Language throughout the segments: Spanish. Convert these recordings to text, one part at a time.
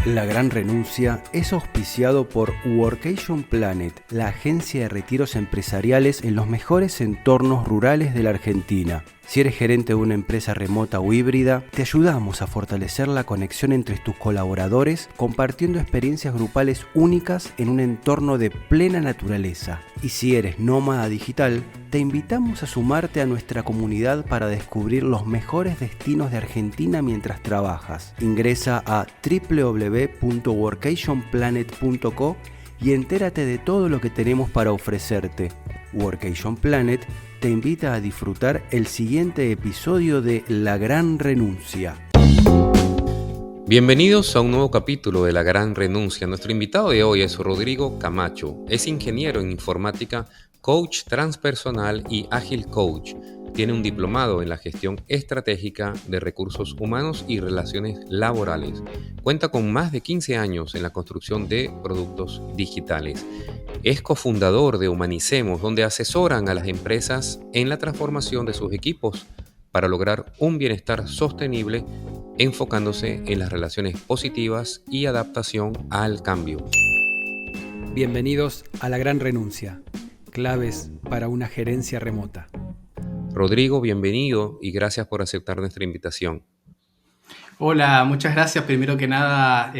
La Gran Renuncia es auspiciado por Workation Planet, la agencia de retiros empresariales en los mejores entornos rurales de la Argentina. Si eres gerente de una empresa remota o híbrida, te ayudamos a fortalecer la conexión entre tus colaboradores compartiendo experiencias grupales únicas en un entorno de plena naturaleza. Y si eres nómada digital, te invitamos a sumarte a nuestra comunidad para descubrir los mejores destinos de Argentina mientras trabajas. Ingresa a www.workationplanet.co y entérate de todo lo que tenemos para ofrecerte. Workation Planet te invita a disfrutar el siguiente episodio de La Gran Renuncia. Bienvenidos a un nuevo capítulo de La Gran Renuncia. Nuestro invitado de hoy es Rodrigo Camacho. Es ingeniero en informática, coach transpersonal y Agile Coach. Tiene un diplomado en la gestión estratégica de recursos humanos y relaciones laborales. Cuenta con más de 15 años en la construcción de productos digitales. Es cofundador de Humanicemos, donde asesoran a las empresas en la transformación de sus equipos para lograr un bienestar sostenible, enfocándose en las relaciones positivas y adaptación al cambio. Bienvenidos a La Gran Renuncia, claves para una gerencia remota. Rodrigo, bienvenido y gracias por aceptar nuestra invitación. Hola, muchas gracias. Primero que nada,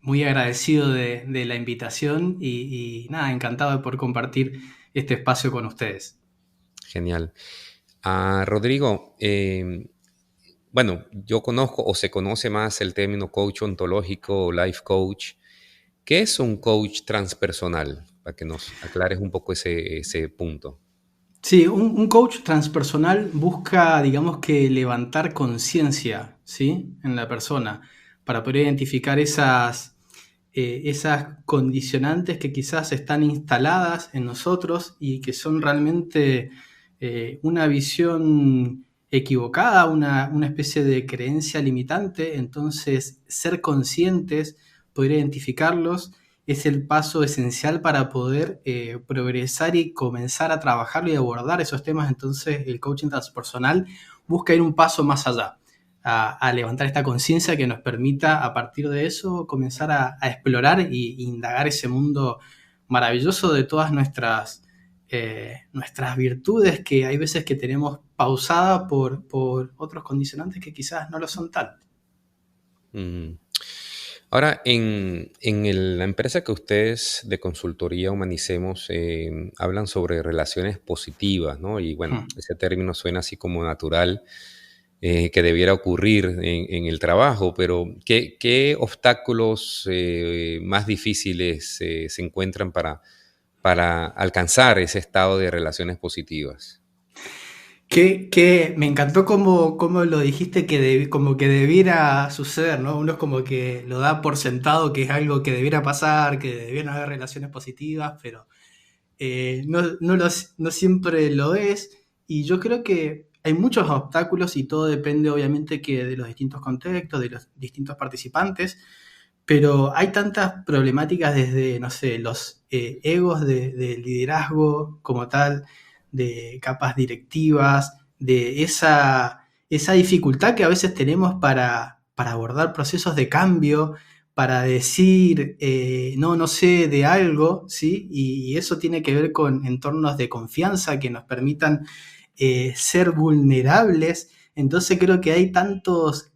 muy agradecido de la invitación y nada, encantado de poder compartir este espacio con ustedes. Genial. Rodrigo, yo conozco o se conoce más el término coach ontológico o life coach. ¿Qué es un coach transpersonal? Para que nos aclares un poco ese punto. Sí, un coach transpersonal busca, digamos que levantar conciencia, ¿sí?, en la persona para poder identificar esas condicionantes que quizás están instaladas en nosotros y que son realmente una visión equivocada, una especie de creencia limitante. Entonces, ser conscientes, poder identificarlos, es el paso esencial para poder progresar y comenzar a trabajarlo y abordar esos temas. Entonces, el coaching transpersonal busca ir un paso más allá, a levantar esta conciencia que nos permita, a partir de eso, comenzar a explorar e indagar ese mundo maravilloso de todas nuestras virtudes que hay veces que tenemos pausada por otros condicionantes que quizás no lo son tanto. Ahora, en la empresa que ustedes de consultoría Humanicemos hablan sobre relaciones positivas, ¿no? Y bueno, ese término suena así como natural, que debiera ocurrir en el trabajo, pero ¿qué obstáculos más difíciles se encuentran para alcanzar ese estado de relaciones positivas? Que me encantó cómo lo dijiste, como que debiera suceder, ¿no? Uno es como que lo da por sentado que es algo que debiera pasar, que debieran haber relaciones positivas, pero no siempre lo es. Y yo creo que hay muchos obstáculos y todo depende obviamente que de los distintos contextos, de los distintos participantes, pero hay tantas problemáticas desde, no sé, los egos de liderazgo como tal, de capas directivas, de esa dificultad que a veces tenemos para abordar procesos de cambio, para decir no sé de algo, ¿sí? Y eso tiene que ver con entornos de confianza que nos permitan ser vulnerables. Entonces creo que hay tantos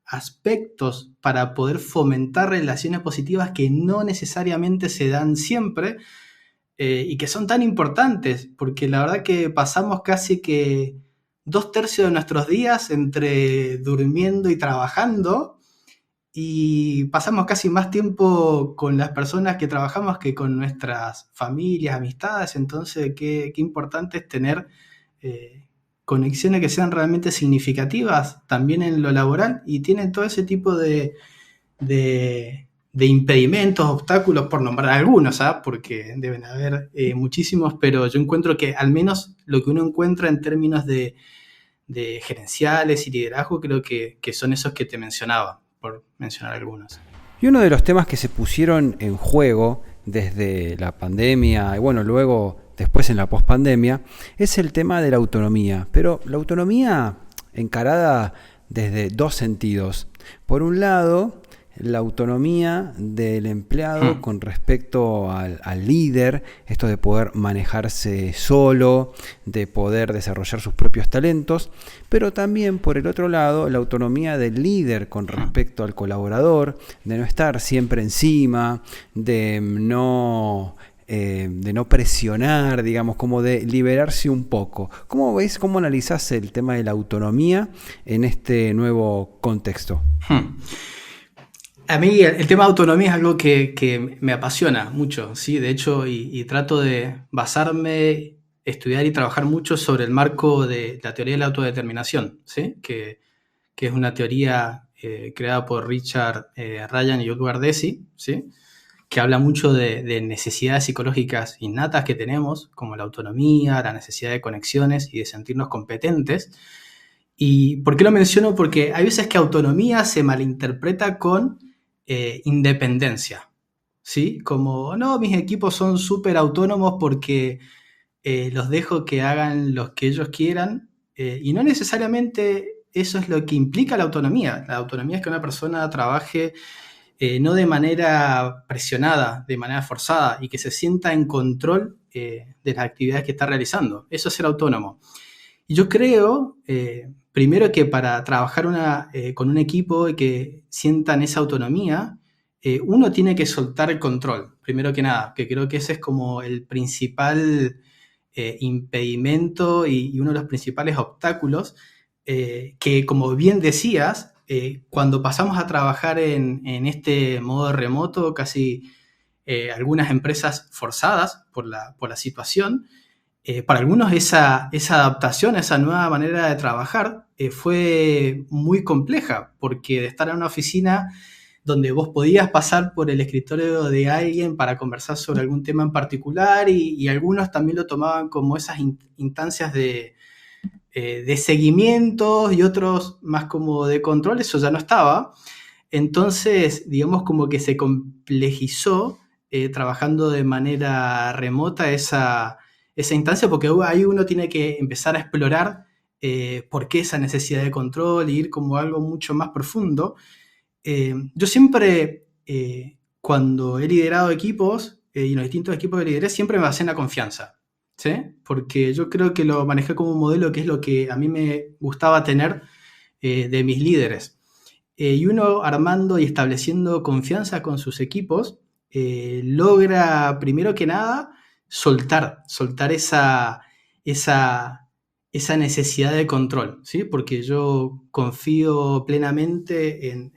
aspectos para poder fomentar relaciones positivas que no necesariamente se dan siempre, y que son tan importantes, porque la verdad que pasamos casi que 2/3 de nuestros días entre durmiendo y trabajando, y pasamos casi más tiempo con las personas que trabajamos que con nuestras familias, amistades. Entonces qué importante es tener conexiones que sean realmente significativas también en lo laboral, y tienen todo ese tipo de impedimentos, obstáculos, por nombrar algunos, porque deben haber muchísimos, pero yo encuentro que al menos lo que uno encuentra en términos de gerenciales y liderazgo, creo que son esos que te mencionaba, por mencionar algunos. Y uno de los temas que se pusieron en juego desde la pandemia y bueno, luego después en la pospandemia, es el tema de la autonomía, pero la autonomía encarada desde dos sentidos. Por un lado, la autonomía del empleado con respecto al líder, esto de poder manejarse solo, de poder desarrollar sus propios talentos, pero también por el otro lado la autonomía del líder con respecto al colaborador, de no estar siempre encima, de no presionar, digamos, como de liberarse un poco. ¿Cómo ves, cómo analizás el tema de la autonomía en este nuevo contexto? A mí el tema de autonomía es algo que me apasiona mucho, ¿sí? De hecho, y trato de basarme, estudiar y trabajar mucho sobre el marco de la teoría de la autodeterminación, ¿sí? Que es una teoría creada por Richard Ryan y Edward Deci, ¿sí? Que habla mucho de necesidades psicológicas innatas que tenemos, como la autonomía, la necesidad de conexiones y de sentirnos competentes. ¿Y por qué lo menciono? Porque hay veces que autonomía se malinterpreta con independencia, ¿sí? Como, no, mis equipos son súper autónomos porque los dejo que hagan lo que ellos quieran, y no necesariamente eso es lo que implica la autonomía. La autonomía es que una persona trabaje no de manera presionada, de manera forzada, y que se sienta en control de las actividades que está realizando. Eso es ser autónomo. Y yo creo, primero, que para trabajar con un equipo y que sientan esa autonomía, uno tiene que soltar el control, primero que nada, que creo que ese es como el principal impedimento y uno de los principales obstáculos que, como bien decías, cuando pasamos a trabajar en este modo remoto, casi algunas empresas forzadas por la situación, para algunos esa adaptación, esa nueva manera de trabajar fue muy compleja, porque de estar en una oficina donde vos podías pasar por el escritorio de alguien para conversar sobre algún tema en particular, y algunos también lo tomaban como esas instancias de seguimientos y otros más como de control, eso ya no estaba. Entonces, digamos como que se complejizó trabajando de manera remota esa instancia, porque ahí uno tiene que empezar a explorar por qué esa necesidad de control y ir como algo mucho más profundo. Yo siempre, cuando he liderado equipos y en los distintos equipos que lideré, siempre me basé en la confianza, ¿sí? Porque yo creo que lo manejé como un modelo que es lo que a mí me gustaba tener de mis líderes. Y uno armando y estableciendo confianza con sus equipos logra, primero que nada, soltar esa necesidad de control, ¿sí? Porque yo confío plenamente en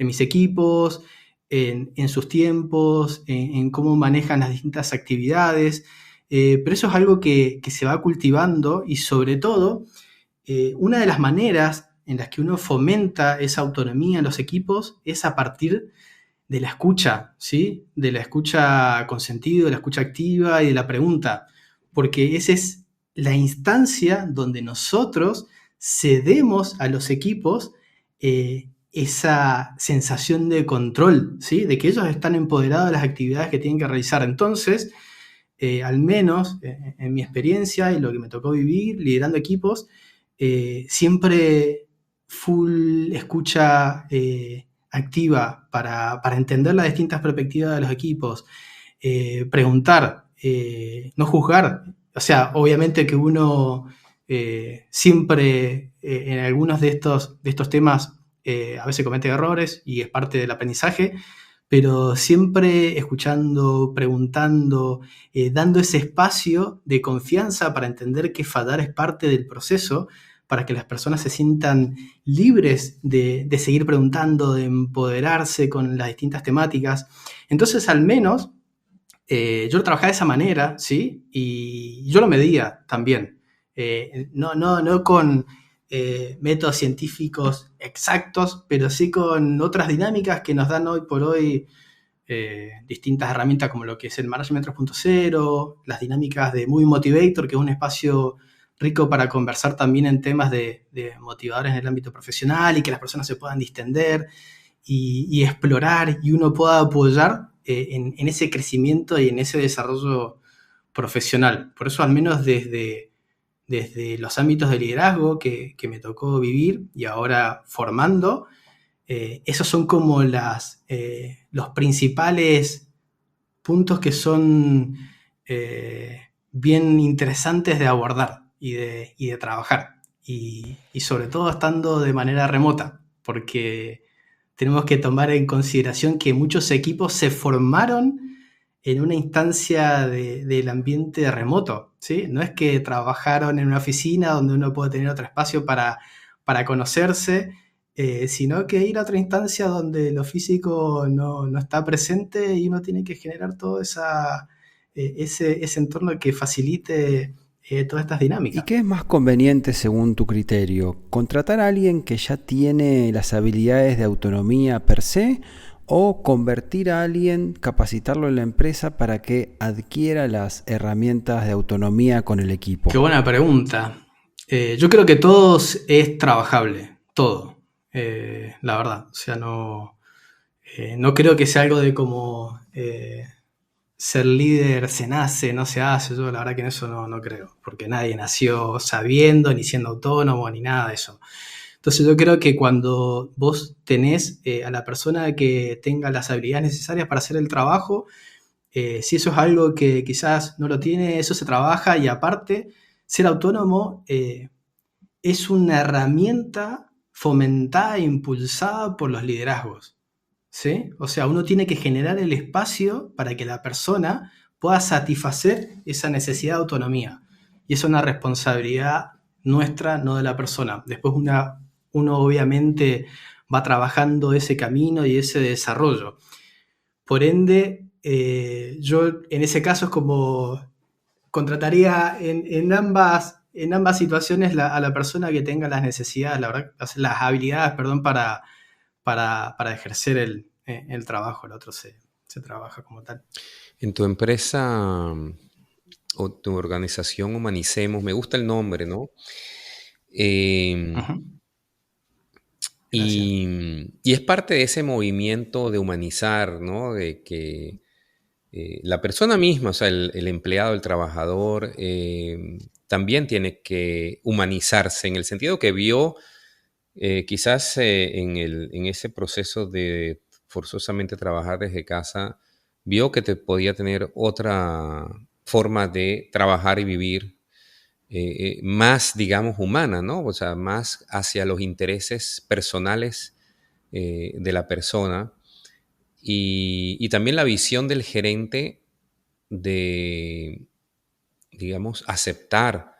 mis equipos, en sus tiempos, en cómo manejan las distintas actividades, pero eso es algo que se va cultivando, y sobre todo, una de las maneras en las que uno fomenta esa autonomía en los equipos es a partir de la escucha, ¿sí? De la escucha con sentido, de la escucha activa y de la pregunta, porque esa es la instancia donde nosotros cedemos a los equipos esa sensación de control, ¿sí? De que ellos están empoderados de las actividades que tienen que realizar. Entonces, al menos en mi experiencia y lo que me tocó vivir liderando equipos, siempre full escucha activa para entender las distintas perspectivas de los equipos, preguntar, no juzgar. O sea, obviamente que uno siempre en algunos de estos temas a veces comete errores y es parte del aprendizaje, pero siempre escuchando, preguntando, dando ese espacio de confianza para entender que fallar es parte del proceso, para que las personas se sientan libres de seguir preguntando, de empoderarse con las distintas temáticas. Entonces, al menos, yo lo trabajaba de esa manera, ¿sí? Y yo lo medía también. No con métodos científicos exactos, pero sí con otras dinámicas que nos dan hoy por hoy distintas herramientas, como lo que es el Management 3.0, las dinámicas de Movie Motivator, que es un espacio rico para conversar también en temas de motivadores en el ámbito profesional, y que las personas se puedan distender y explorar, y uno pueda apoyar en ese crecimiento y en ese desarrollo profesional. Por eso, al menos desde los ámbitos de liderazgo que me tocó vivir y ahora formando, Esos son como los principales puntos que son bien interesantes de abordar y de trabajar. Y sobre todo estando de manera remota, porque tenemos que tomar en consideración que muchos equipos se formaron en una instancia del ambiente remoto, ¿sí? No es que trabajaron en una oficina donde uno puede tener otro espacio para conocerse, sino que ir a otra instancia donde lo físico no está presente y uno tiene que generar todo ese entorno que facilite todas estas ¿Y dinámicas. qué es más conveniente según tu criterio? ¿Contratar a alguien que ya tiene las habilidades de autonomía per se o convertir a alguien, capacitarlo en la empresa para que adquiera las herramientas de autonomía con el equipo? Qué buena pregunta. Yo creo que todo es trabajable, todo, la verdad. O sea, no creo que sea algo de como ser líder se nace, no se hace. Yo la verdad que en eso no creo, porque nadie nació sabiendo, ni siendo autónomo, ni nada de eso. Entonces yo creo que cuando vos tenés a la persona que tenga las habilidades necesarias para hacer el trabajo, si eso es algo que quizás no lo tiene, eso se trabaja y aparte, ser autónomo es una herramienta fomentada e impulsada por los liderazgos, ¿sí? O sea, uno tiene que generar el espacio para que la persona pueda satisfacer esa necesidad de autonomía. Y es una responsabilidad nuestra, no de la persona. Después uno obviamente va trabajando ese camino y ese desarrollo. Por ende, yo en ese caso es como contrataría en ambas situaciones a la persona que tenga las necesidades, las habilidades, perdón, para ejercer el trabajo. El otro se trabaja como tal. En tu empresa o tu organización Humanicemos, me gusta el nombre, ¿no? Ujú. Gracias. Y es parte de ese movimiento de humanizar, ¿no? De que la persona misma, o sea, el empleado, el trabajador, también tiene que humanizarse en el sentido que vio quizás en ese proceso de forzosamente trabajar desde casa, vio que te podía tener otra forma de trabajar y vivir más, digamos, humana, ¿no? O sea, más hacia los intereses personales de la persona y también la visión del gerente de, digamos, aceptar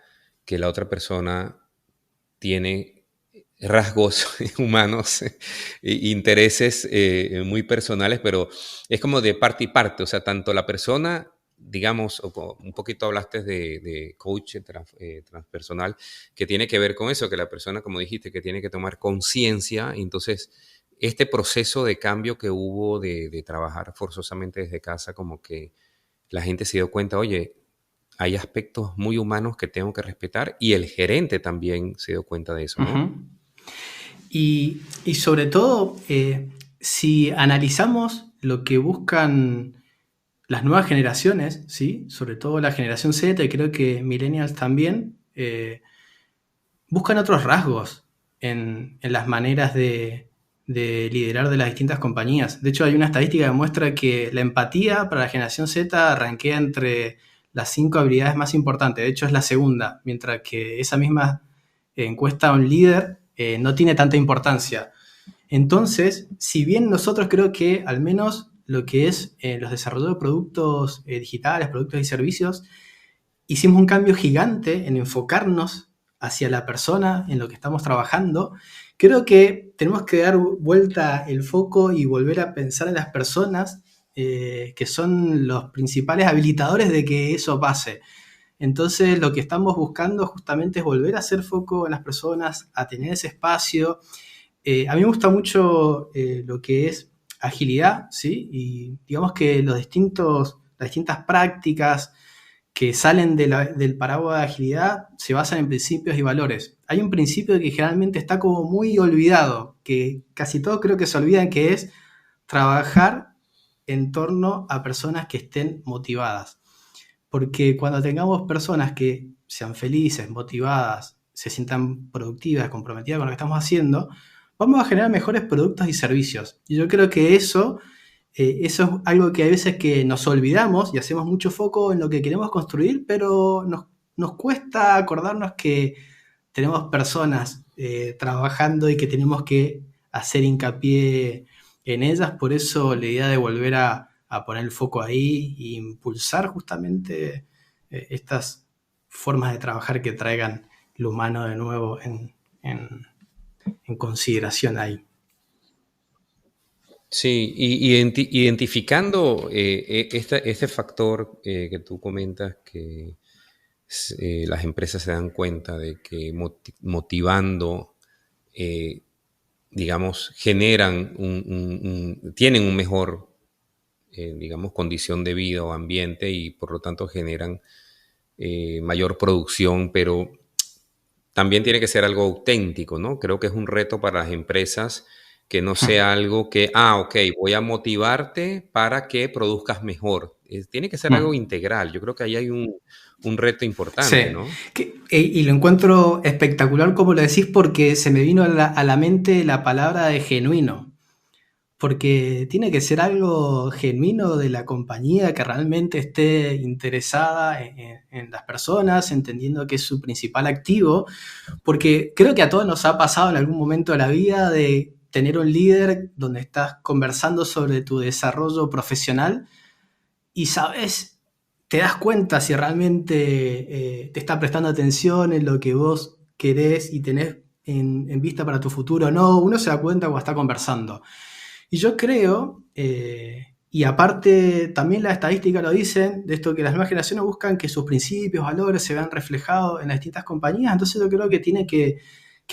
que la otra persona tiene rasgos humanos, intereses muy personales, pero es como de parte y parte, o sea, tanto la persona, digamos, un poquito hablaste de coach transpersonal, que tiene que ver con eso, que la persona, como dijiste, que tiene que tomar conciencia, entonces este proceso de cambio que hubo de trabajar forzosamente desde casa, como que la gente se dio cuenta, oye, hay aspectos muy humanos que tengo que respetar y el gerente también se dio cuenta de eso, ¿no? Uh-huh. Y sobre todo, si analizamos lo que buscan las nuevas generaciones, ¿sí? Sobre todo la generación Z y creo que millennials también, buscan otros rasgos en las maneras de liderar de las distintas compañías. De hecho, hay una estadística que muestra que la empatía para la generación Z rankea entre las 5 habilidades más importantes. De hecho, es la segunda, mientras que esa misma encuesta a un líder no tiene tanta importancia. Entonces, si bien nosotros creo que al menos lo que es los desarrollos de productos digitales, productos y servicios, hicimos un cambio gigante en enfocarnos hacia la persona en lo que estamos trabajando, creo que tenemos que dar vuelta el foco y volver a pensar en las personas que son los principales habilitadores de que eso pase. Entonces lo que estamos buscando justamente es volver a hacer foco en las personas, a tener ese espacio. A mí me gusta mucho lo que es agilidad, ¿sí? Y digamos que las distintas prácticas que salen del paraguas de agilidad se basan en principios y valores. Hay un principio que generalmente está como muy olvidado, que casi todos creo que se olvidan, que es trabajar en torno a personas que estén motivadas. Porque cuando tengamos personas que sean felices, motivadas, se sientan productivas, comprometidas con lo que estamos haciendo, vamos a generar mejores productos y servicios. Y yo creo que eso es algo que a veces que nos olvidamos y hacemos mucho foco en lo que queremos construir, pero nos cuesta acordarnos que tenemos personas trabajando y que tenemos que hacer hincapié en ellas. Por eso la idea de volver a poner el foco ahí e impulsar justamente estas formas de trabajar que traigan lo humano de nuevo en consideración ahí. Sí, y identificando este factor que tú comentas, que las empresas se dan cuenta de que motivando, digamos, generan tienen un mejor, digamos, condición de vida o ambiente y por lo tanto generan mayor producción, pero también tiene que ser algo auténtico, ¿no? Creo que es un reto para las empresas que no sea algo que, ok, voy a motivarte para que produzcas mejor. Tiene que ser algo integral. Yo creo que ahí hay un reto importante, Sí, ¿no? y lo encuentro espectacular como lo decís porque se me vino a la mente la palabra de genuino. Porque tiene que ser algo genuino de la compañía que realmente esté interesada en las personas, entendiendo que es su principal activo, porque creo que a todos nos ha pasado en algún momento de la vida de tener un líder donde estás conversando sobre tu desarrollo profesional y sabes, te das cuenta si realmente te está prestando atención en lo que vos querés y tenés en vista para tu futuro o no. Uno se da cuenta cuando está conversando. Y yo creo, y aparte también la estadística lo dicen, de esto que las nuevas generaciones buscan que sus principios, valores se vean reflejados en las distintas compañías, entonces yo creo que tiene que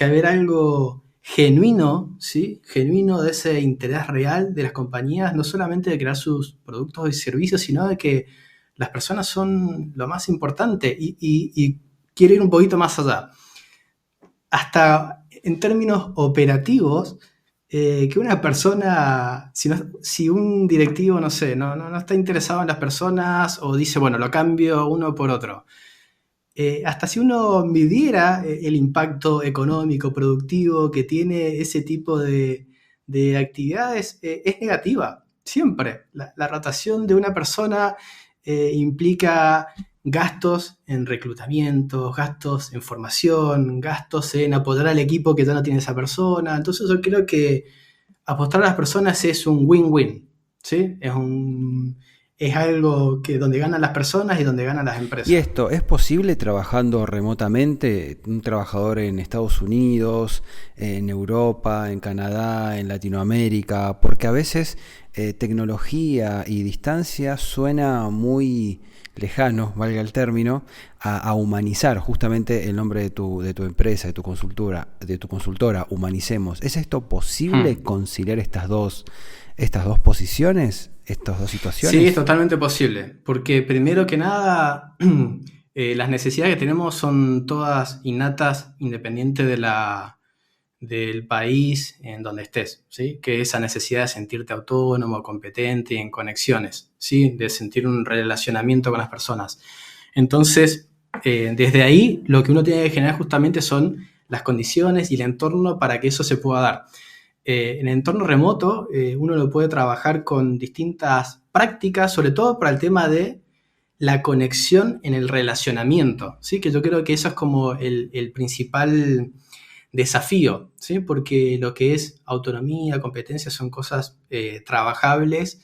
haber algo genuino, ¿sí? Genuino de ese interés real de las compañías, no solamente de crear sus productos y servicios, sino de que las personas son lo más importante y quiero ir un poquito más allá. Hasta en términos operativos, que una persona, si un directivo, no sé, no está interesado en las personas o dice, bueno, lo cambio uno por otro, hasta si uno midiera el impacto económico, productivo que tiene ese tipo de actividades, es negativa, siempre. La rotación de una persona implica gastos en reclutamiento, gastos en formación, gastos en apoyar al equipo que ya no tiene esa persona. Entonces yo creo que apostar a las personas es un win-win, ¿sí? Es algo que donde ganan las personas y donde ganan las empresas. ¿Y esto es posible trabajando remotamente? Un trabajador en Estados Unidos, en Europa, en Canadá, en Latinoamérica, porque a veces tecnología y distancia suena muy lejano, valga el término, a humanizar justamente el nombre de tu empresa, de tu consultora, Humanicemos. ¿Es esto posible conciliar estas dos posiciones, estas dos situaciones? Sí, es totalmente posible, porque primero que nada, las necesidades que tenemos son todas innatas, independiente del país en donde estés, ¿sí? Que esa necesidad de sentirte autónomo, competente, en conexiones, ¿sí? De sentir un relacionamiento con las personas. Entonces, desde ahí, lo que uno tiene que generar justamente son las condiciones y el entorno para que eso se pueda dar. En el entorno remoto, uno lo puede trabajar con distintas prácticas, sobre todo para el tema de la conexión en el relacionamiento, ¿sí? Que yo creo que eso es como el principal desafío, ¿sí? Porque lo que es autonomía, competencia, son cosas trabajables,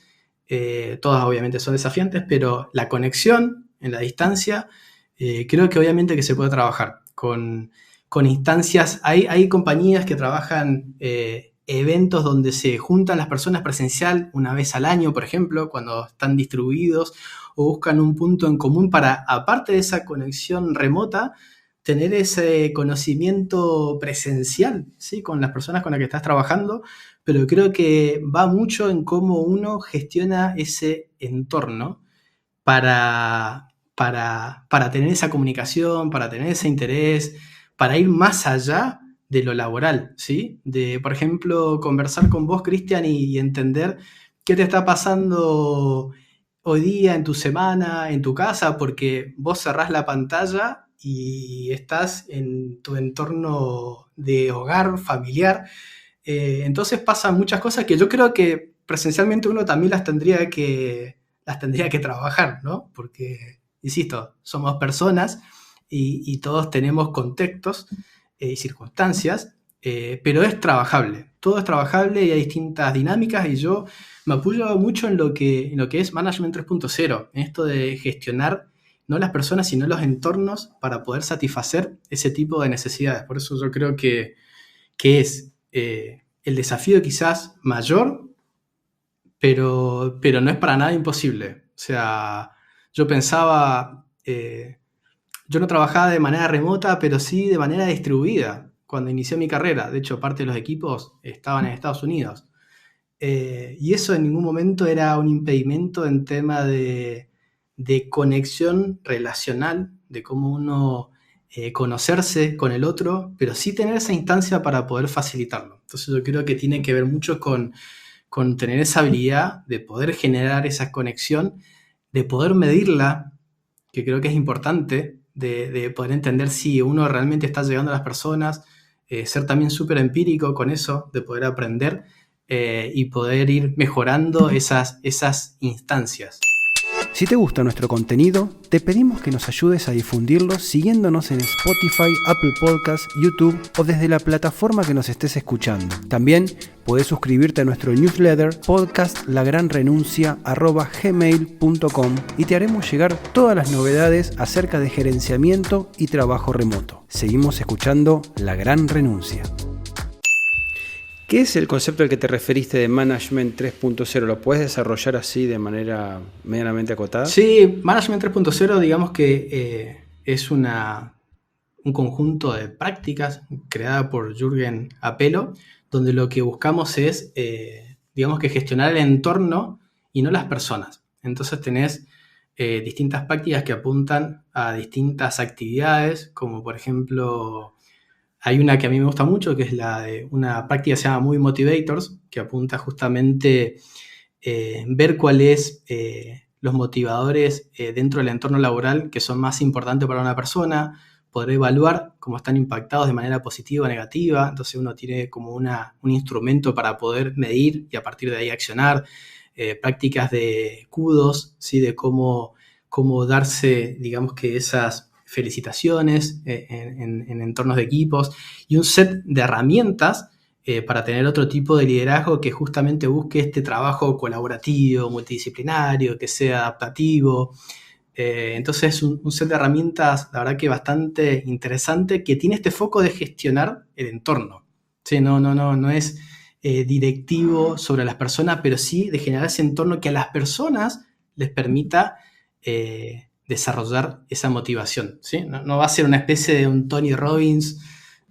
todas obviamente son desafiantes, pero la conexión en la distancia, creo que obviamente que se puede trabajar con instancias. Hay compañías que trabajan eventos donde se juntan las personas presencial una vez al año, por ejemplo, cuando están distribuidos, o buscan un punto en común para, aparte de esa conexión remota, tener ese conocimiento presencial, ¿sí? Con las personas con las que estás trabajando, pero creo que va mucho en cómo uno gestiona ese entorno para tener esa comunicación, para tener ese interés, para ir más allá de lo laboral, ¿sí? De, por ejemplo, conversar con vos, Cristian, y entender qué te está pasando hoy día, en tu semana, en tu casa, porque vos cerrás la pantalla y estás en tu entorno de hogar familiar Entonces pasan muchas cosas que yo creo que presencialmente uno también las tendría que trabajar, ¿no? Porque, insisto, somos personas y todos tenemos contextos y circunstancias, pero es trabajable. Todo es trabajable y hay distintas dinámicas y yo me apoyo mucho en lo que es Management 3.0, en esto de gestionar no las personas, sino los entornos para poder satisfacer ese tipo de necesidades. Por eso yo creo que es el desafío quizás mayor, pero no es para nada imposible. O sea, yo pensaba, yo no trabajaba de manera remota, pero sí de manera distribuida cuando inicié mi carrera. De hecho, parte de los equipos estaban en Estados Unidos. Y eso en ningún momento era un impedimento en tema de conexión relacional, de cómo uno conocerse con el otro, pero sí tener esa instancia para poder facilitarlo. Entonces yo creo que tiene que ver mucho con tener esa habilidad de poder generar esa conexión, de poder medirla, que creo que es importante, de poder entender si uno realmente está llegando a las personas, ser también súper empírico con eso, de poder aprender y poder ir mejorando esas instancias. Si te gusta nuestro contenido, te pedimos que nos ayudes a difundirlo siguiéndonos en Spotify, Apple Podcasts, YouTube o desde la plataforma que nos estés escuchando. También puedes suscribirte a nuestro newsletter podcastlagranrenuncia@gmail.com y te haremos llegar todas las novedades acerca de gerenciamiento y trabajo remoto. Seguimos escuchando La Gran Renuncia. ¿Qué es el concepto al que te referiste de Management 3.0? ¿Lo puedes desarrollar así de manera medianamente acotada? Sí, Management 3.0 digamos que es un conjunto de prácticas creada por Jürgen Apelo, donde lo que buscamos es, digamos que gestionar el entorno y no las personas. Entonces tenés distintas prácticas que apuntan a distintas actividades, como por ejemplo... Hay una que a mí me gusta mucho, que es la de una práctica que se llama Movie Motivators, que apunta justamente ver cuáles los motivadores dentro del entorno laboral que son más importantes para una persona, poder evaluar cómo están impactados de manera positiva o negativa. Entonces uno tiene como un instrumento para poder medir y a partir de ahí accionar. Prácticas de kudos, ¿sí? De cómo darse, digamos que esas felicitaciones en entornos de equipos y un set de herramientas para tener otro tipo de liderazgo que justamente busque este trabajo colaborativo, multidisciplinario, que sea adaptativo. Entonces es un set de herramientas, la verdad que bastante interesante, que tiene este foco de gestionar el entorno. ¿Sí? No es directivo sobre las personas, pero sí de generar ese entorno que a las personas les permita desarrollar esa motivación, ¿sí? No va a ser una especie de un Tony Robbins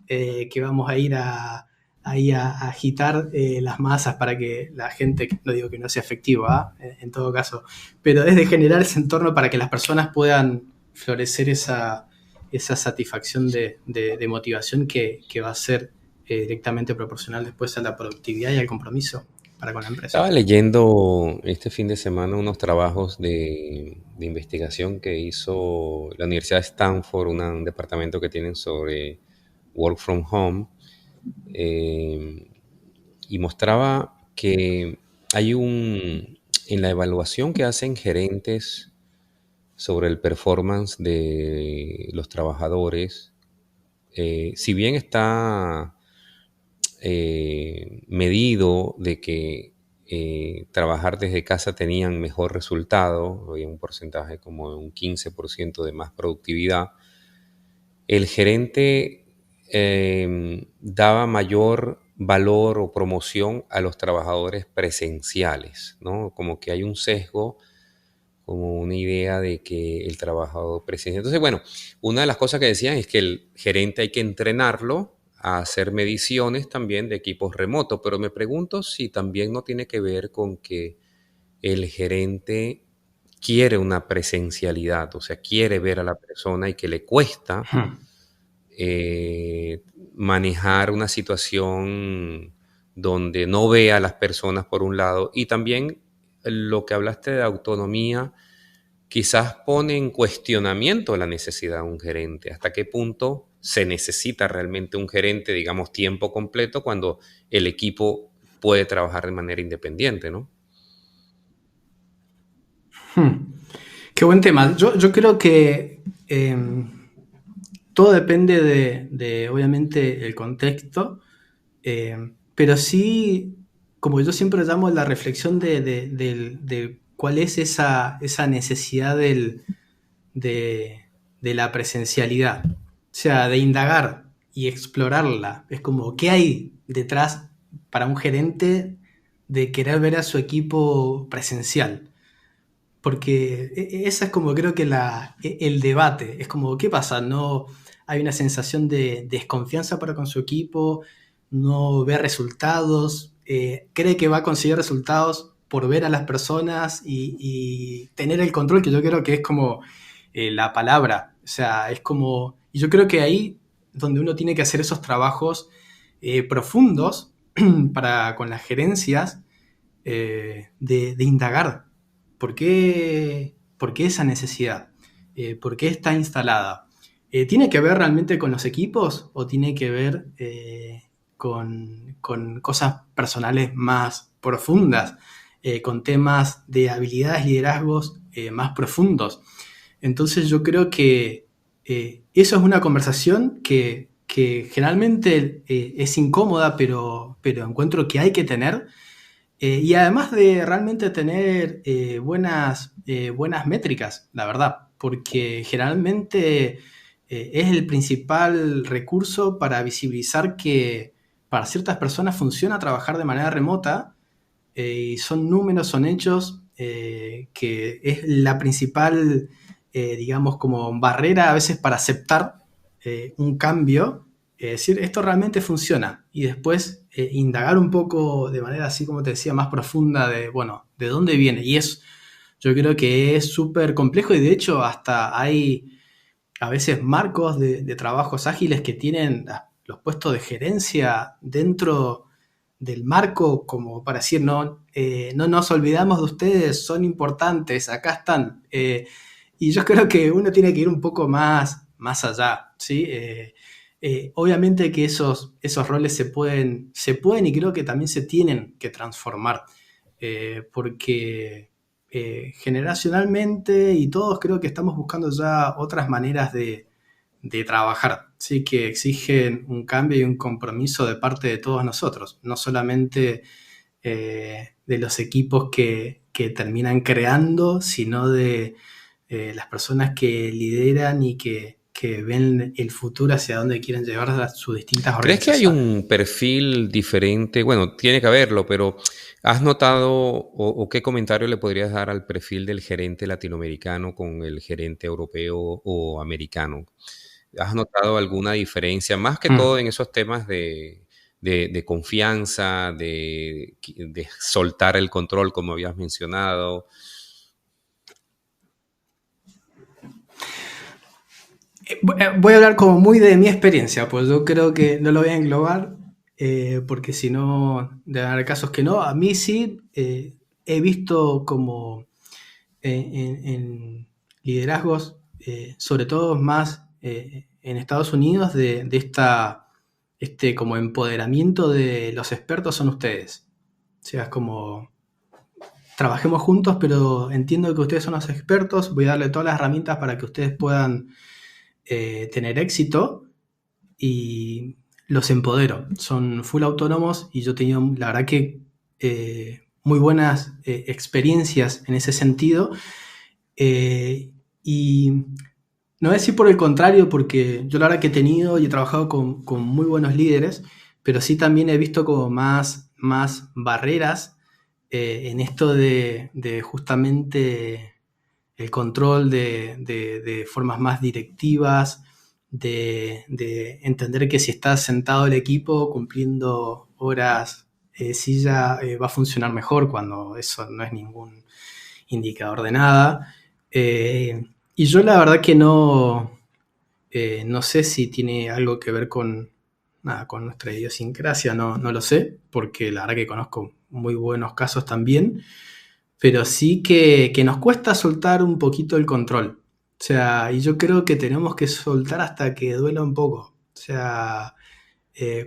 que vamos a ir a agitar las masas para que la gente, no digo que no sea efectivo, en todo caso, pero es de generar ese entorno para que las personas puedan florecer esa satisfacción de motivación que va a ser directamente proporcional después a la productividad y al compromiso para con la empresa. Estaba leyendo este fin de semana unos trabajos de investigación que hizo la Universidad de Stanford, un departamento que tienen sobre work from home, y mostraba que hay en la evaluación que hacen gerentes sobre el performance de los trabajadores, si bien está medido de que trabajar desde casa tenían mejor resultado, había un porcentaje como un 15% de más productividad, el gerente daba mayor valor o promoción a los trabajadores presenciales, ¿no? Como que hay un sesgo, como una idea de que el trabajador presencial. Entonces, bueno, una de las cosas que decían es que el gerente hay que entrenarlo a hacer mediciones también de equipos remotos, pero me pregunto si también no tiene que ver con que el gerente quiere una presencialidad, o sea, quiere ver a la persona y que le cuesta manejar una situación donde no ve a las personas por un lado, y también lo que hablaste de autonomía quizás pone en cuestionamiento la necesidad de un gerente, hasta qué punto se necesita realmente un gerente, digamos, tiempo completo cuando el equipo puede trabajar de manera independiente, ¿no? Qué buen tema. Yo creo que todo depende obviamente, el contexto, pero sí, como yo siempre llamo la reflexión de cuál es esa necesidad de la presencialidad. O sea, de indagar y explorarla. Es como, ¿qué hay detrás para un gerente de querer ver a su equipo presencial? Porque esa es como creo que el debate. Es como, ¿qué pasa? No hay una sensación de desconfianza para con su equipo, no ve resultados, cree que va a conseguir resultados por ver a las personas y tener el control, que yo creo que es como la palabra. O sea, es como... Y yo creo que ahí donde uno tiene que hacer esos trabajos profundos con las gerencias, de indagar por qué esa necesidad, por qué está instalada. ¿Tiene que ver realmente con los equipos o tiene que ver con cosas personales más profundas, con temas de habilidades, liderazgos más profundos? Entonces yo creo que eso es una conversación que generalmente es incómoda, pero encuentro que hay que tener, y además de realmente tener buenas métricas, la verdad, porque generalmente es el principal recurso para visibilizar que para ciertas personas funciona trabajar de manera remota, y son números, son hechos, que es la principal, digamos, como barrera a veces para aceptar un cambio. Es decir, esto realmente funciona, y después indagar un poco de manera así como te decía, más profunda de, bueno, de dónde viene. Y eso yo creo que es súper complejo, y de hecho hasta hay a veces marcos de trabajos ágiles que tienen los puestos de gerencia dentro del marco, como para decir, no, no nos olvidamos de ustedes, son importantes, acá están. Y yo creo que uno tiene que ir un poco más allá, ¿sí? Obviamente que esos roles se pueden y creo que también se tienen que transformar, porque generacionalmente y todos creo que estamos buscando ya otras maneras de trabajar, ¿sí? Que exigen un cambio y un compromiso de parte de todos nosotros, no solamente de los equipos que terminan creando, sino de las personas que lideran y que ven el futuro hacia dónde quieren llevar a sus distintas ¿Crees que hay organizaciones. un perfil diferente? Bueno, tiene que haberlo, pero ¿has notado o qué comentario le podrías dar al perfil del gerente latinoamericano con el gerente europeo o americano? ¿Has notado alguna diferencia? Más que todo en esos temas de confianza, de soltar el control, como habías mencionado. Voy a hablar como muy de mi experiencia, pues yo creo que no lo voy a englobar, porque si no, debe haber casos que no. A mí sí, he visto como en liderazgos, sobre todo más en Estados Unidos, este como empoderamiento de los expertos son ustedes. O sea, es como, trabajemos juntos, pero entiendo que ustedes son los expertos, voy a darle todas las herramientas para que ustedes puedan tener éxito, y los empodero. Son full autónomos y yo he tenido, la verdad que, muy buenas experiencias en ese sentido. Y no voy a decir por el contrario, porque yo la verdad que he tenido y he trabajado con muy buenos líderes, pero sí también he visto como más barreras en esto de justamente el control de formas más directivas, de entender que si está sentado el equipo cumpliendo horas, sí ya va a funcionar mejor, cuando eso no es ningún indicador de nada. Y yo la verdad que no sé si tiene algo que ver con nuestra idiosincrasia, no lo sé, porque la verdad que conozco muy buenos casos también, pero sí que nos cuesta soltar un poquito el control. O sea, y yo creo que tenemos que soltar hasta que duela un poco, sea,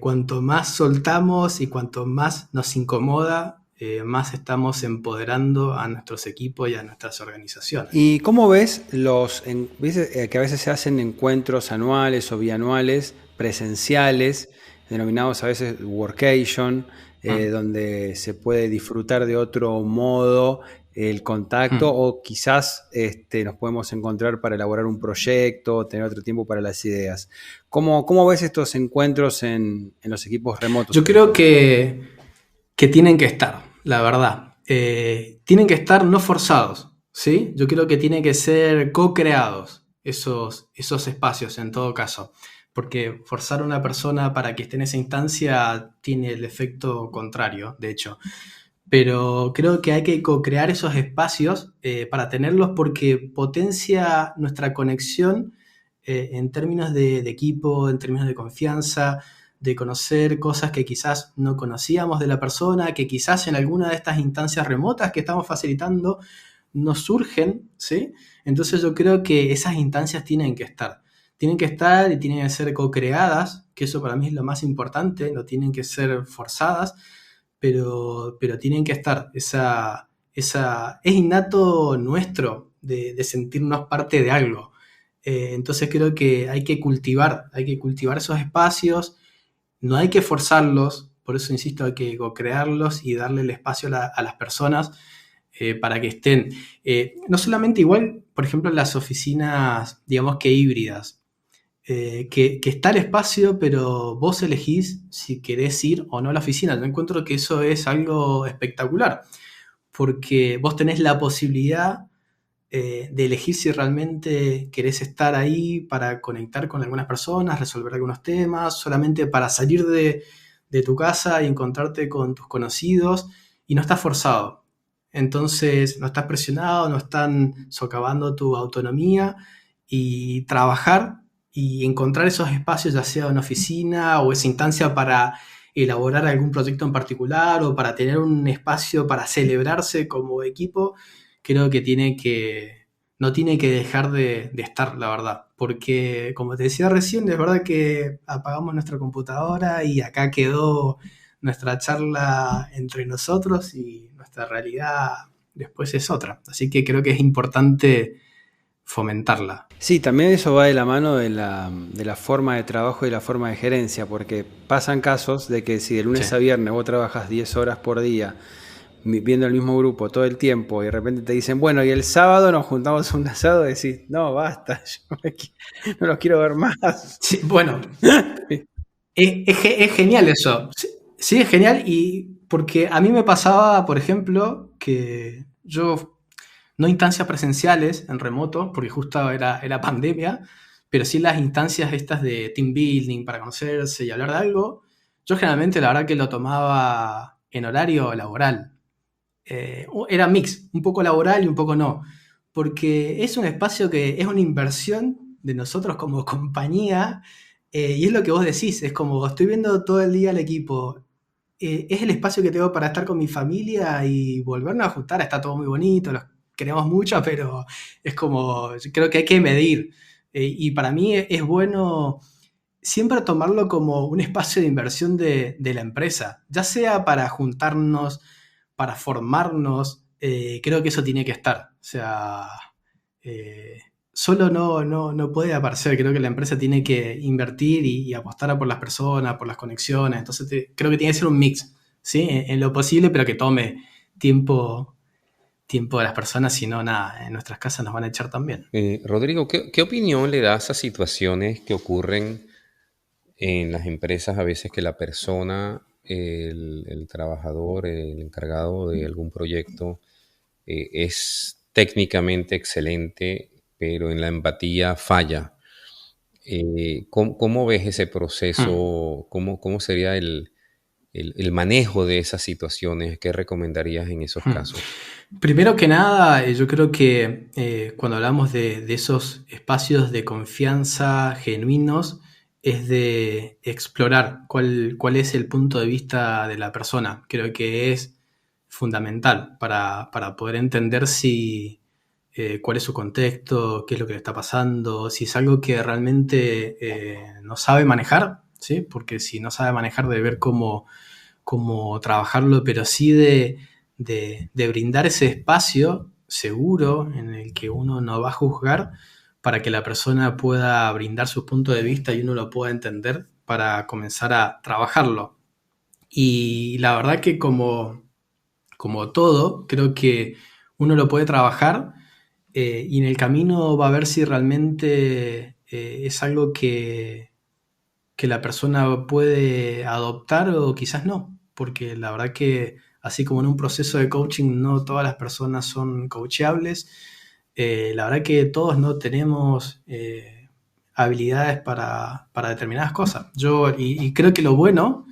cuanto más soltamos y cuanto más nos incomoda, más estamos empoderando a nuestros equipos y a nuestras organizaciones. ¿Y cómo ves ves que a veces se hacen encuentros anuales o bianuales, presenciales, denominados a veces workation, donde se puede disfrutar de otro modo el contacto o quizás nos podemos encontrar para elaborar un proyecto, tener otro tiempo para las ideas? ¿Cómo ves estos encuentros en los equipos remotos? Yo creo que tienen que estar, la verdad. Tienen que estar no forzados, ¿sí? Yo creo que tienen que ser co-creados esos espacios en todo caso. Porque forzar a una persona para que esté en esa instancia tiene el efecto contrario, de hecho. Pero creo que hay que co-crear esos espacios para tenerlos porque potencia nuestra conexión en términos de equipo, en términos de confianza, de conocer cosas que quizás no conocíamos de la persona, que quizás en alguna de estas instancias remotas que estamos facilitando nos surgen, ¿sí? Entonces yo creo que esas instancias tienen que estar. Tienen que estar y tienen que ser co-creadas, que eso para mí es lo más importante, no tienen que ser forzadas, pero tienen que estar. Es innato nuestro de sentirnos parte de algo. Entonces creo que hay que cultivar esos espacios, no hay que forzarlos, por eso insisto, hay que crearlos y darle el espacio a las personas para que estén. No solamente igual, por ejemplo, en las oficinas, digamos que híbridas, que está el espacio, pero vos elegís si querés ir o no a la oficina. Yo encuentro que eso es algo espectacular, porque vos tenés la posibilidad de elegir si realmente querés estar ahí para conectar con algunas personas, resolver algunos temas, solamente para salir de tu casa y encontrarte con tus conocidos y no estás forzado. Entonces no estás presionado, no están socavando tu autonomía y trabajar y encontrar esos espacios, ya sea una oficina o esa instancia para elaborar algún proyecto en particular o para tener un espacio para celebrarse como equipo, creo que no tiene que dejar de estar, la verdad. Porque, como te decía recién, es verdad que apagamos nuestra computadora y acá quedó nuestra charla entre nosotros y nuestra realidad después es otra. Así que creo que es importante fomentarla. Sí, también eso va de la mano de la forma de trabajo y la forma de gerencia, porque pasan casos de que si de lunes Sí. a viernes vos trabajas 10 horas por día viendo el mismo grupo todo el tiempo y de repente te dicen, bueno, y el sábado nos juntamos a un asado y decís, no, basta, no los quiero ver más. Sí, bueno, es genial eso. Sí, sí, es genial y porque a mí me pasaba, por ejemplo, que yo, no instancias presenciales en remoto, porque justo era pandemia, pero sí las instancias estas de team building para conocerse y hablar de algo, yo generalmente la verdad que lo tomaba en horario laboral. Era mix, un poco laboral y un poco no, porque es un espacio que es una inversión de nosotros como compañía y es lo que vos decís, es como estoy viendo todo el día al equipo, es el espacio que tengo para estar con mi familia y volvernos a juntar, está todo muy bonito, los queremos mucho, pero es como, yo creo que hay que medir y para mí es bueno siempre tomarlo como un espacio de inversión de la empresa, ya sea para juntarnos, para formarnos, creo que eso tiene que estar. O sea, solo no puede aparecer. Creo que la empresa tiene que invertir y apostar a por las personas, por las conexiones. Entonces creo que tiene que ser un mix, ¿sí? En lo posible, pero que tome tiempo de las personas, si no, nada, en nuestras casas nos van a echar también. Rodrigo, ¿qué opinión le das a situaciones que ocurren en las empresas a veces que la persona, el trabajador, el encargado de algún proyecto, es técnicamente excelente, pero en la empatía falla? ¿Cómo ves ese proceso? ¿Cómo sería el manejo de esas situaciones? ¿Qué recomendarías en esos casos? Primero que nada, yo creo que cuando hablamos de esos espacios de confianza genuinos, es de explorar cuál es el punto de vista de la persona. Creo que es fundamental para poder entender si cuál es su contexto, qué es lo que le está pasando, si es algo que realmente no sabe manejar, ¿sí? Porque si no sabe manejar, de ver cómo trabajarlo, pero sí de brindar ese espacio seguro en el que uno no va a juzgar para que la persona pueda brindar su punto de vista y uno lo pueda entender para comenzar a trabajarlo. Y la verdad que como todo, creo que uno lo puede trabajar y en el camino va a ver si realmente es algo que la persona puede adoptar o quizás no, porque la verdad que así como en un proceso de coaching no todas las personas son coacheables, la verdad que todos no tenemos habilidades para determinadas cosas. Y creo que lo bueno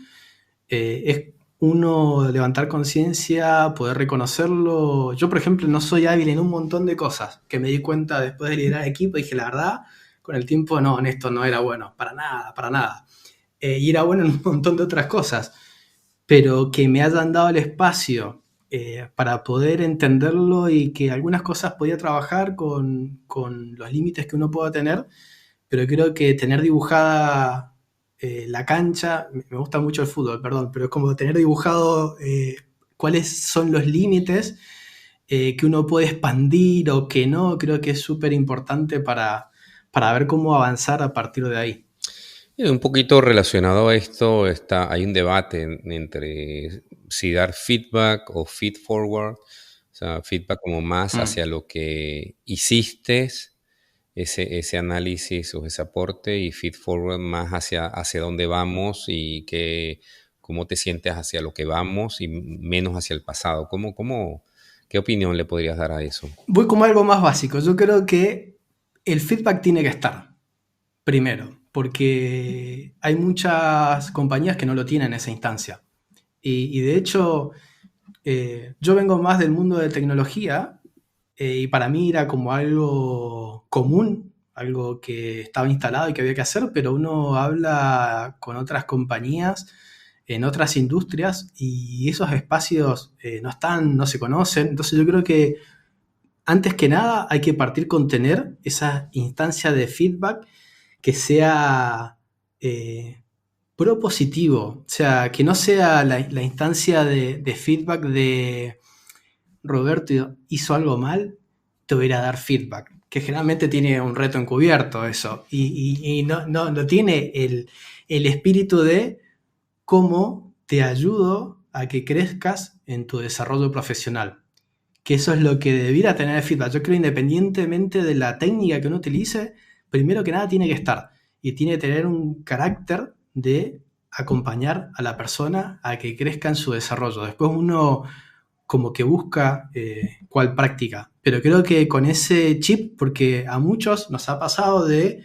es uno levantar conciencia, poder reconocerlo. Yo, por ejemplo, no soy hábil en un montón de cosas que me di cuenta después de liderar equipo. Dije, la verdad, con el tiempo, no, en esto no era bueno, para nada, para nada. Y era bueno en un montón de otras cosas, pero que me hayan dado el espacio para poder entenderlo y que algunas cosas podía trabajar con los límites que uno pueda tener, pero creo que tener dibujada la cancha, me gusta mucho el fútbol, perdón, pero es como tener dibujado cuáles son los límites que uno puede expandir o que no, creo que es súper importante para ver cómo avanzar a partir de ahí. Y un poquito relacionado a esto, hay un debate entre si dar feedback o feed forward, o sea, feedback como más hacia lo que hiciste, ese análisis o ese aporte, y feed forward más hacia dónde vamos y cómo te sientes hacia lo que vamos y menos hacia el pasado. ¿Qué opinión le podrías dar a eso? Voy como algo más básico. Yo creo que el feedback tiene que estar, primero, porque hay muchas compañías que no lo tienen en esa instancia. Y de hecho, yo vengo más del mundo de tecnología y para mí era como algo común, algo que estaba instalado y que había que hacer, pero uno habla con otras compañías en otras industrias y esos espacios no están, no se conocen. Entonces yo creo que antes que nada hay que partir con tener esa instancia de feedback que sea propositivo, o sea, que no sea la instancia de feedback de Roberto hizo algo mal, te voy a ir a dar feedback, que generalmente tiene un reto encubierto eso, y no tiene el espíritu de cómo te ayudo a que crezcas en tu desarrollo profesional. Que eso es lo que debiera tener el feedback. Yo creo, independientemente de la técnica que uno utilice, primero que nada tiene que estar y tiene que tener un carácter de acompañar a la persona a que crezca en su desarrollo. Después uno como que busca cuál práctica. Pero creo que con ese chip, porque a muchos nos ha pasado de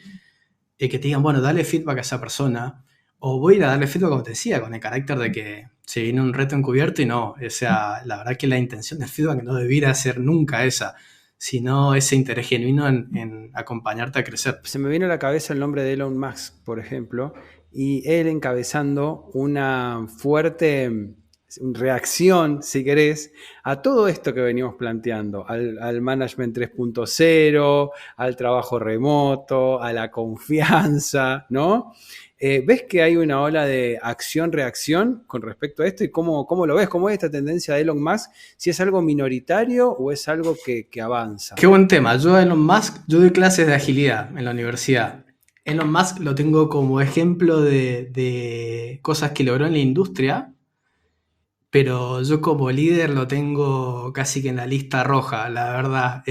que te digan, bueno, dale feedback a esa persona, o voy a ir a darle feedback, como te decía, con el carácter de que se viene un reto encubierto y no, o sea, la verdad que la intención del feedback no debiera ser nunca esa, sino ese interés genuino en acompañarte a crecer. Se me viene a la cabeza el nombre de Elon Musk, por ejemplo, y él encabezando una fuerte reacción, si querés, a todo esto que venimos planteando, al management 3.0, al trabajo remoto, a la confianza, ¿no? ¿Ves que hay una ola de acción-reacción con respecto a esto? ¿Y cómo lo ves? ¿Cómo es esta tendencia de Elon Musk? ¿Si es algo minoritario o es algo que avanza? Qué buen tema. Yo a Elon Musk, yo doy clases de agilidad en la universidad. Elon Musk lo tengo como ejemplo de cosas que logró en la industria, pero yo como líder lo tengo casi que en la lista roja, la verdad.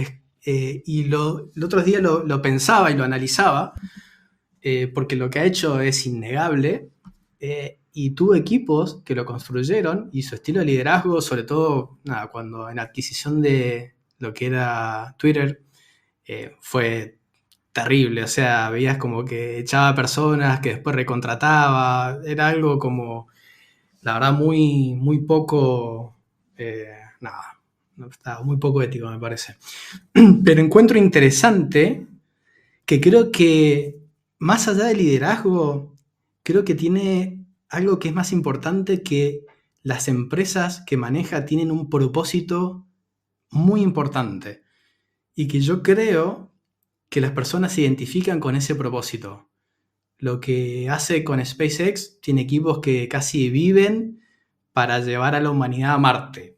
Y los otros días lo pensaba y lo analizaba, porque lo que ha hecho es innegable, y tuvo equipos que lo construyeron y su estilo de liderazgo, sobre todo cuando en adquisición de lo que era Twitter, fue terrible. O sea, veías como que echaba personas que después recontrataba, era algo como, la verdad, muy poco, muy poco ético, me parece. Pero encuentro interesante que creo que más allá del liderazgo, creo que tiene algo que es más importante, que las empresas que maneja tienen un propósito muy importante. y que yo creo que las personas se identifican con ese propósito. Lo que hace con SpaceX, tiene equipos que casi viven para llevar a la humanidad a Marte.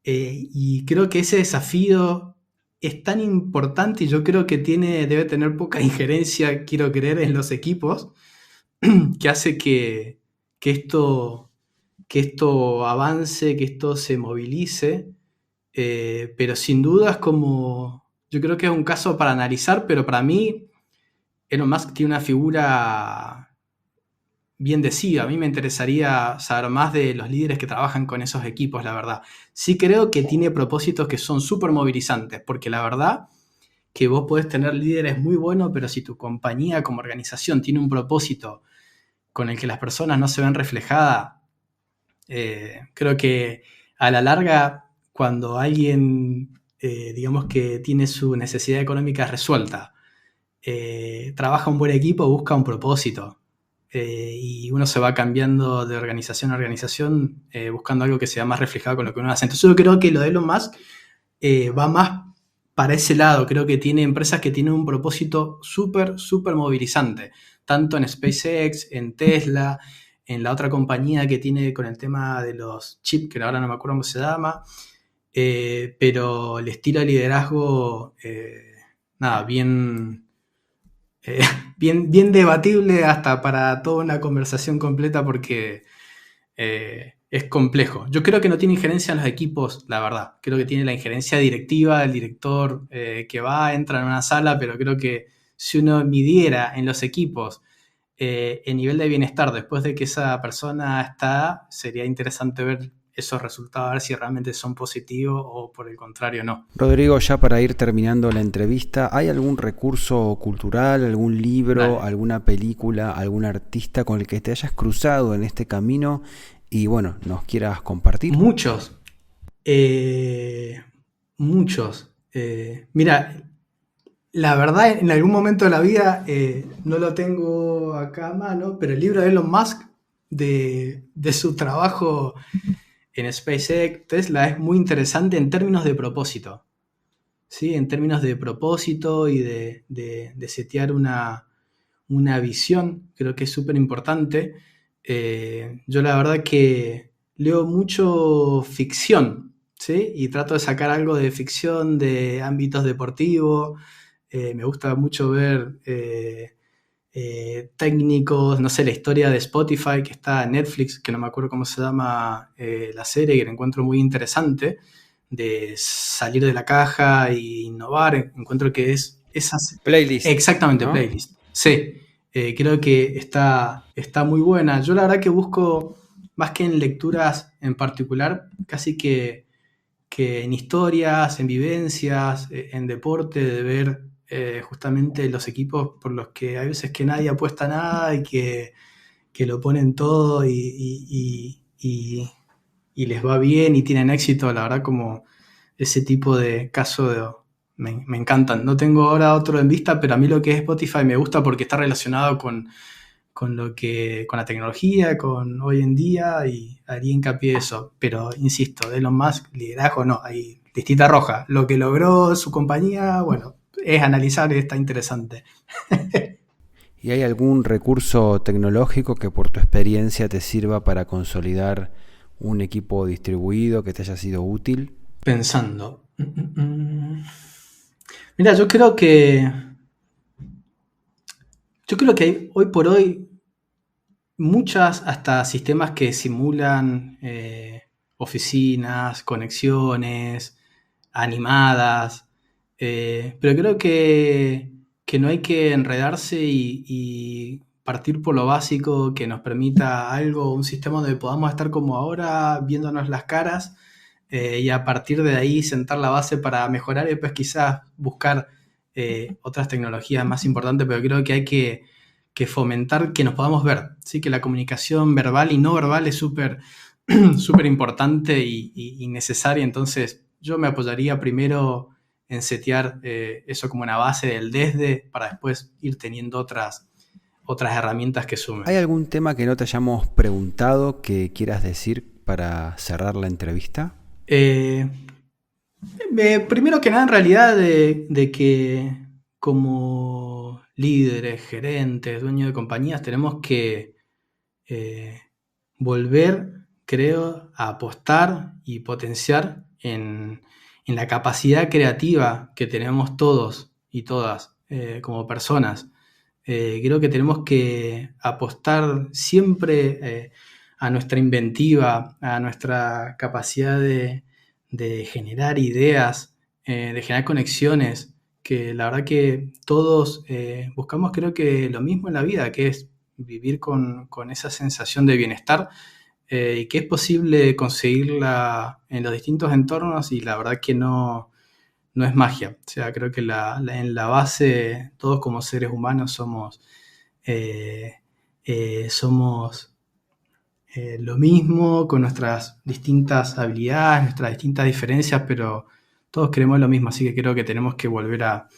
Y creo que ese desafío es tan importante y yo creo que debe tener poca injerencia, quiero creer, en los equipos, que hace que esto, que esto avance, que esto se movilice. Pero sin duda yo creo que es un caso para analizar, pero para mí Elon Musk tiene una figura bien decida. A mí me interesaría saber más de los líderes que trabajan con esos equipos, la verdad. Sí creo que tiene propósitos que son súper movilizantes, porque la verdad que vos podés tener líderes muy buenos, pero si tu compañía como organización tiene un propósito con el que las personas no se ven reflejadas, creo que a la larga, cuando alguien, digamos que tiene su necesidad económica resuelta, trabaja un buen equipo, busca un propósito. Y uno se va cambiando de organización a organización buscando algo que sea más reflejado con lo que uno hace. Entonces yo creo que lo de Elon Musk va más para ese lado. Creo que tiene empresas que tienen un propósito súper, súper movilizante, tanto en SpaceX, en Tesla, en la otra compañía que tiene con el tema de los chips, que ahora no me acuerdo cómo se llama, pero el estilo de liderazgo, nada, bien, bien debatible hasta para toda una conversación completa porque es complejo. Yo creo que no tiene injerencia en los equipos, la verdad. Creo que tiene la injerencia directiva del director que entra en una sala, pero creo que si uno midiera en los equipos el nivel de bienestar después de que esa persona está, sería interesante ver esos resultados, a ver si realmente son positivos o por el contrario no. Rodrigo, ya para ir terminando la entrevista, ¿hay algún recurso cultural, algún libro, alguna película, algún artista con el que te hayas cruzado en este camino y bueno, nos quieras compartir? Muchos. Mira, la verdad, en algún momento de la vida, no lo tengo acá a mano, pero el libro de Elon Musk, de su trabajo en SpaceX, Tesla, es muy interesante en términos de propósito. ¿Sí? En términos de propósito y de setear una visión, creo que es súper importante. Yo la verdad que leo mucho ficción, ¿sí? Y trato de sacar algo de ficción de ámbitos deportivos. Me gusta mucho ver técnicos, no sé, la historia de Spotify que está en Netflix, que no me acuerdo cómo se llama la serie, que la encuentro muy interesante, de salir de la caja e innovar. Encuentro que es esas... Playlist. Exactamente, ¿no? Playlist. Sí, creo que está muy buena. Yo la verdad que busco, más que en lecturas en particular, casi que en historias, en vivencias, en deporte, de ver justamente los equipos por los que hay veces que nadie apuesta nada y que lo ponen todo y les va bien y tienen éxito. La verdad, como ese tipo de casos me encantan. No tengo ahora otro en vista, pero a mí lo que es Spotify me gusta porque está relacionado con la tecnología, con hoy en día, y haría hincapié eso. Pero insisto, de Elon Musk, liderazgo no, hay listita roja. Lo que logró su compañía, bueno, es analizar y está interesante. ¿Y hay algún recurso tecnológico que por tu experiencia te sirva para consolidar un equipo distribuido que te haya sido útil? Pensando. Mira, yo creo que hay hoy por hoy muchas hasta sistemas que simulan oficinas, conexiones, animadas, pero creo que no hay que enredarse y partir por lo básico que nos permita algo, un sistema donde podamos estar como ahora, viéndonos las caras, y a partir de ahí sentar la base para mejorar y después quizás buscar otras tecnologías más importantes, pero creo que hay que fomentar que nos podamos ver, ¿sí? Que la comunicación verbal y no verbal es súper súper importante y necesaria. Entonces yo me apoyaría primero en setear eso como una base del desde para después ir teniendo otras herramientas que sumen. ¿Hay algún tema que no te hayamos preguntado que quieras decir para cerrar la entrevista? Primero que nada, en realidad, de que como líderes, gerentes, dueños de compañías, tenemos que volver, creo, a apostar y potenciar en la capacidad creativa que tenemos todos y todas como personas. Creo que tenemos que apostar siempre a nuestra inventiva, a nuestra capacidad de generar ideas, de generar conexiones, que la verdad que todos buscamos, creo que lo mismo en la vida, que es vivir con esa sensación de bienestar y que es posible conseguirla en los distintos entornos, y la verdad que no es magia. O sea, creo que en la base todos como seres humanos somos lo mismo, con nuestras distintas habilidades, nuestras distintas diferencias, pero todos queremos lo mismo, así que creo que tenemos que volver a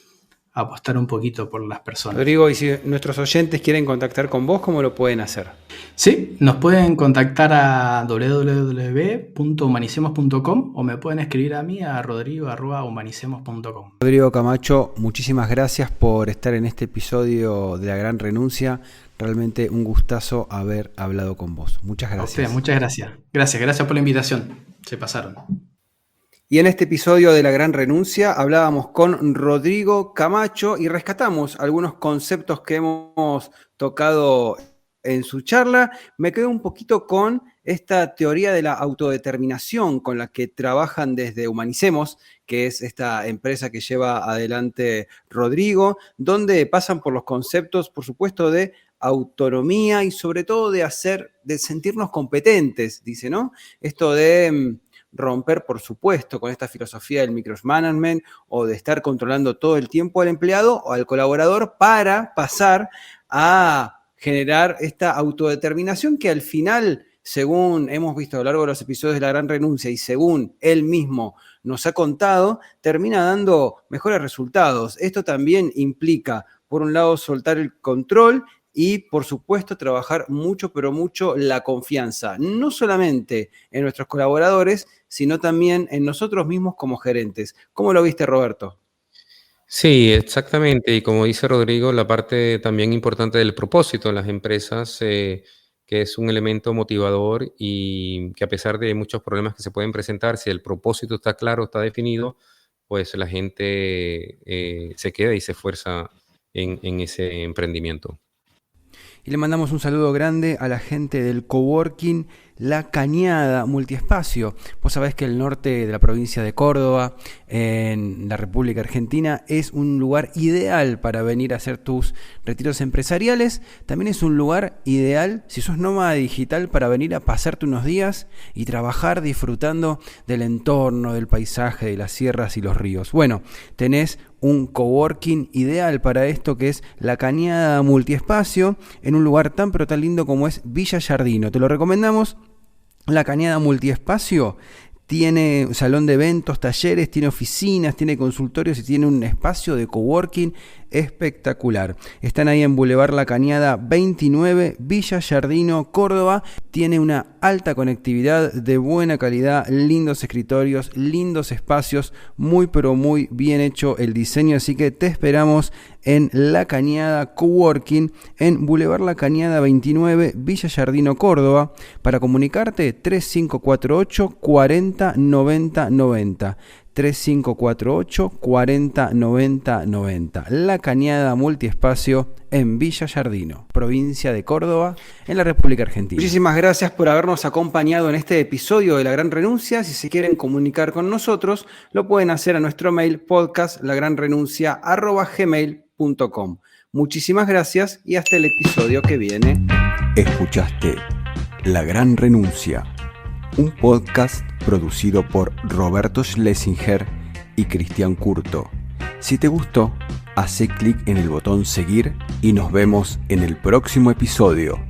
apostar un poquito por las personas. Rodrigo, y si nuestros oyentes quieren contactar con vos, ¿cómo lo pueden hacer? Sí, nos pueden contactar a www.humanicemos.com o me pueden escribir a mí a rodrigo@humanicemos.com. Rodrigo Camacho, muchísimas gracias por estar en este episodio de La Gran Renuncia. Realmente un gustazo haber hablado con vos. Muchas gracias. A usted, muchas gracias. Gracias por la invitación. Se pasaron. Y en este episodio de La Gran Renuncia hablábamos con Rodrigo Camacho y rescatamos algunos conceptos que hemos tocado en su charla. Me quedo un poquito con esta teoría de la autodeterminación con la que trabajan desde Humanicemos, que es esta empresa que lleva adelante Rodrigo, donde pasan por los conceptos, por supuesto, de autonomía y sobre todo de sentirnos competentes, dice, ¿no? Esto de romper, por supuesto, con esta filosofía del micromanagement o de estar controlando todo el tiempo al empleado o al colaborador para pasar a generar esta autodeterminación que al final, según hemos visto a lo largo de los episodios de La Gran Renuncia y según él mismo nos ha contado, termina dando mejores resultados. Esto también implica, por un lado, soltar el control y, por supuesto, trabajar mucho, pero mucho la confianza, no solamente en nuestros colaboradores, sino también en nosotros mismos como gerentes. ¿Cómo lo viste, Roberto? Sí, exactamente. Y como dice Rodrigo, la parte también importante del propósito en las empresas, que es un elemento motivador y que a pesar de muchos problemas que se pueden presentar, si el propósito está claro, está definido, pues la gente se queda y se esfuerza en ese emprendimiento. Y le mandamos un saludo grande a la gente del coworking La Cañada Multiespacio. Vos sabés que el norte de la provincia de Córdoba, en la República Argentina, es un lugar ideal para venir a hacer tus retiros empresariales. También es un lugar ideal, si sos nómada digital, para venir a pasarte unos días y trabajar disfrutando del entorno, del paisaje, de las sierras y los ríos. Bueno, tenés un coworking ideal para esto, que es La Cañada Multiespacio, en un lugar tan pero tan lindo como es Villa Yardino. Te lo recomendamos. La Cañada Multiespacio tiene salón de eventos, talleres, tiene oficinas, tiene consultorios y tiene un espacio de coworking espectacular. Están ahí en Boulevard La Cañada 29, Villa Yardino, Córdoba. Tiene una alta conectividad de buena calidad, lindos escritorios, lindos espacios, muy pero muy bien hecho el diseño, así que te esperamos en La Cañada Coworking, en Boulevard La Cañada 29, Villa Yardino, Córdoba. Para comunicarte, 3548 40 90 90. 3548 40 90 90. La Cañada Multiespacio en Villa Yardino, provincia de Córdoba, en la República Argentina. Muchísimas gracias por habernos acompañado en este episodio de La Gran Renuncia. Si se quieren comunicar con nosotros, lo pueden hacer a nuestro mail podcastlagranrenuncia@gmail.com. Muchísimas gracias y hasta el episodio que viene. Escuchaste La Gran Renuncia, un podcast producido por Roberto Schlesinger y Cristian Curto. Si te gustó, hace clic en el botón seguir y nos vemos en el próximo episodio.